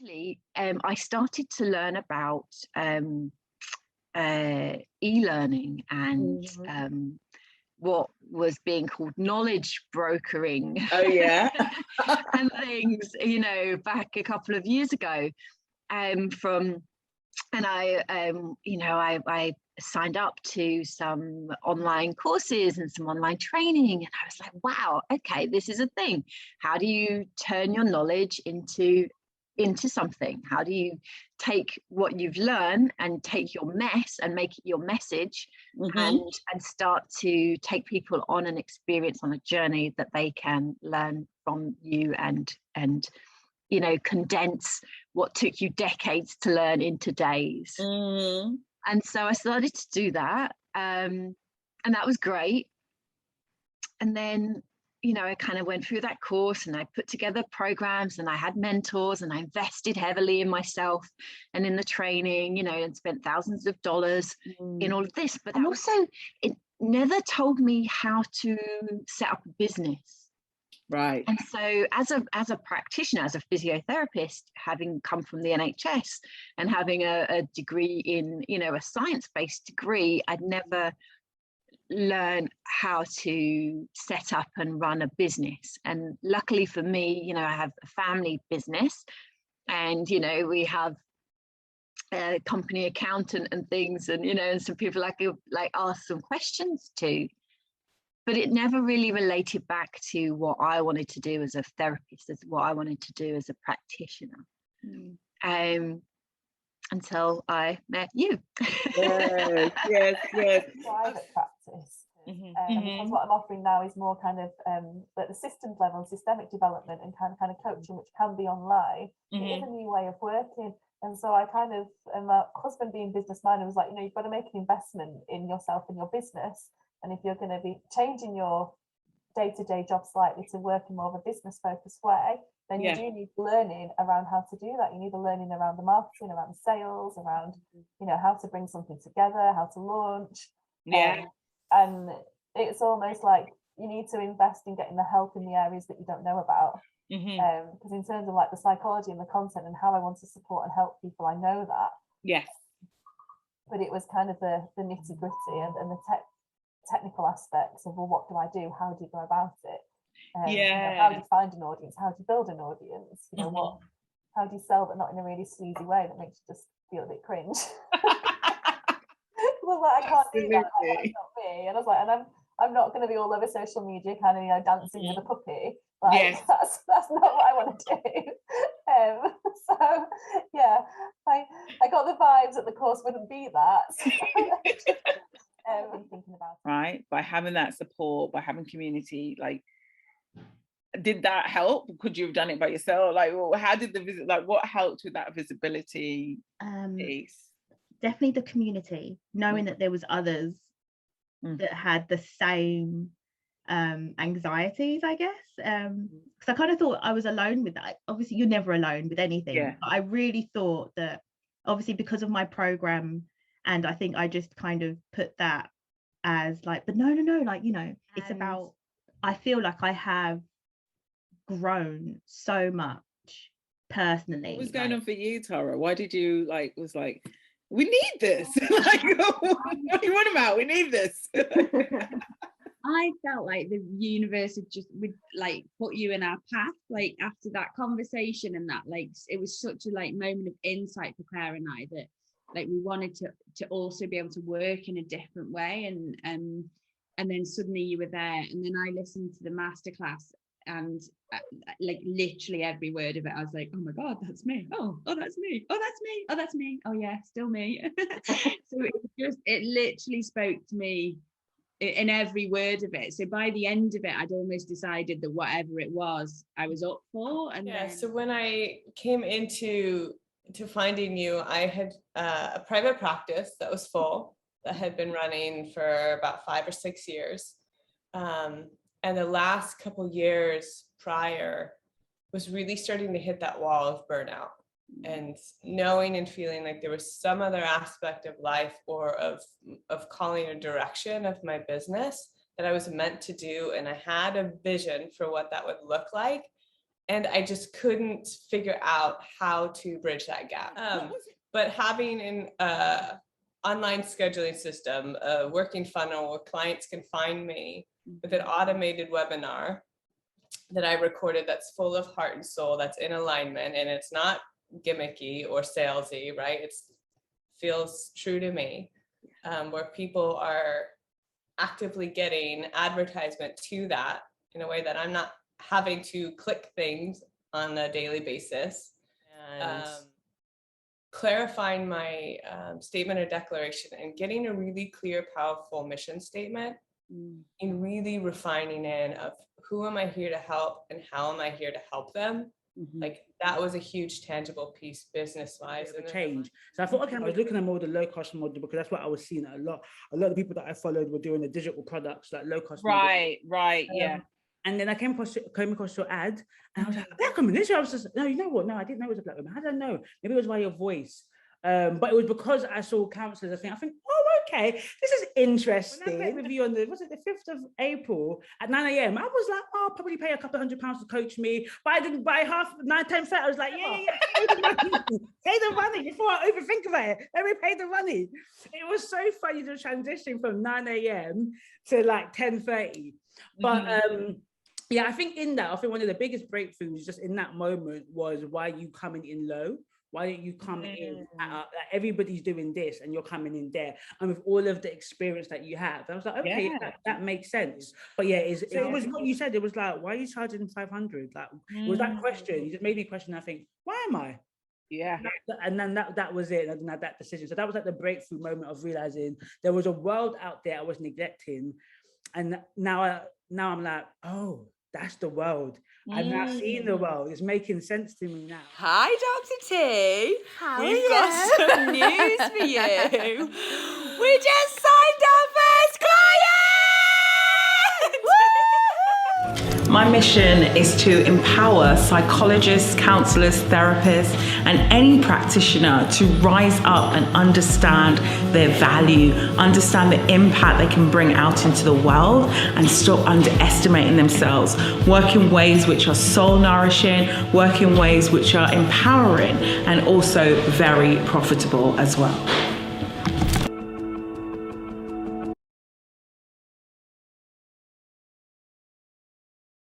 Actually, I started to learn about e-learning and what was being called knowledge brokering. Oh yeah. And things, back a couple of years ago. I signed up to some online courses and some online training, and I was like, wow, okay, this is a thing. How do you turn your knowledge into something? How do you take what you've learned and take your mess and make it your message, and start to take people on an experience, on a journey that they can learn from you, and condense what took you decades to learn into days. And so I started to do that, and that was great. And then I kind of went through that course, and I put together programs, and I had mentors, and I invested heavily in myself and in the training, and spent thousands of dollars in all of this. But also, it never told me how to set up a business. Right. And so as a practitioner, as a physiotherapist, having come from the NHS and having a degree in, a science-based degree, I'd never learn how to set up and run a business. And luckily for me, I have a family business, and we have a company accountant and things, and and some people I could ask some questions to, but it never really related back to what I wanted to do as a therapist, as what I wanted to do as a practitioner. Until I met you. Yes. Private practice. Because what I'm offering now is more kind of at the systems level, systemic development, and kind of coaching, which can be online. It is a new way of working. And so I kind of, my husband being business minded was like, you've got to make an investment in yourself and your business. And if you're going to be changing your day-to-day job slightly to work in more of a business-focused way, then you do need learning around how to do that. You need the learning around the marketing, around the sales, around, how to bring something together, how to launch. And it's almost like you need to invest in getting the help in the areas that you don't know about. Because in terms of the psychology and the content and how I want to support and help people, I know that. Yes. But it was kind of the nitty-gritty and the technical aspects of, well, what do I do? How do you go about it? How do you find an audience? How do you build an audience? How do you sell, but not in a really sleazy way that makes you just feel a bit cringe? Well, I can't do that. That's not me. And I was like, and I'm not going to be all over social media, kind of dancing with a puppy. That's not what I want to do. So yeah, I got the vibes that the course wouldn't be that. Thinking about it. Right, by having that support, by having community, did that help? Could you have done it by yourself? How did the visit, what helped with that visibility piece? Definitely the community, knowing that there was others that had the same anxieties, I guess, because I kind of thought I was alone with that. Obviously you're never alone with anything, but I really thought that, obviously because of my program, and I think I just kind of put that as but no, it's about, I feel like I have grown so much personally. What was going on for you, Tara? Why did you we need this? What do you want about? We need this. I felt like the universe would put you in our path, after that conversation, and that it was such a moment of insight for Claire and I, that we wanted to also be able to work in a different way, and then suddenly you were there, and then I listened to the masterclass, and literally every word of it, I was like, oh my god, that's me. Oh that's me. Oh that's me. Oh that's me. Oh yeah, still me. So it literally spoke to me in every word of it. So by the end of it, I'd almost decided that whatever it was, I was up for. And so when I came into finding you, I had a private practice that was full, that had been running for about 5 or 6 years. And the last couple years prior was really starting to hit that wall of burnout, and knowing and feeling like there was some other aspect of life or of calling a direction of my business that I was meant to do. And I had a vision for what that would look like. And I just couldn't figure out how to bridge that gap. But having an online scheduling system, a working funnel where clients can find me with an automated webinar that I recorded that's full of heart and soul, that's in alignment, and it's not gimmicky or salesy, right? It feels true to me, where people are actively getting advertisement to that in a way that I'm not having to click things on a daily basis. And clarifying my statement or declaration and getting a really clear, powerful mission statement, and really refining in of who am I here to help and how am I here to help them. Like that was a huge tangible piece business-wise. And change. So I thought, okay, I was looking at more the low-cost model because that's what I was seeing a lot. A lot of the people that I followed were doing the digital products, like low-cost. Right, yeah. And then I came across your ad, and I was like, black woman. I was just, no, you know what? No, I didn't know it was a black woman. How did I know? Maybe it was by your voice. But it was because I saw counsellors. I think, oh, okay, this is interesting. When I met with you on the 5th of April at 9 a.m, I was like, oh, I'll probably pay a couple £100 to coach me. But I didn't buy half 9-10 I was like, yeah, pay the money. Pay the money before I overthink about it. Let me pay the money. It was so funny to transition from 9 a.m. to like 10:30. But yeah, I think one of the biggest breakthroughs just in that moment was why you coming in low. Why don't you come in? Everybody's doing this, and you're coming in there, and with all of the experience that you have, I was like, okay, that makes sense. But yeah, it was what you said. It was like, why are you charging 500? Like, it was that question. You just made me question. I think, why am I? Yeah. And then that was it. I didn't have that decision. So that was like the breakthrough moment of realizing there was a world out there I was neglecting, and now I'm like, oh, that's the world. I'm now seeing the world. It's making sense to me now. Hi, Dr. T. We've got some news for you. We just signed our first client! My mission is to empower psychologists, counselors, therapists, and any practitioner to rise up and understand their value, understand the impact they can bring out into the world, and stop underestimating themselves. Work in ways which are soul nourishing, work in ways which are empowering, and also very profitable as well.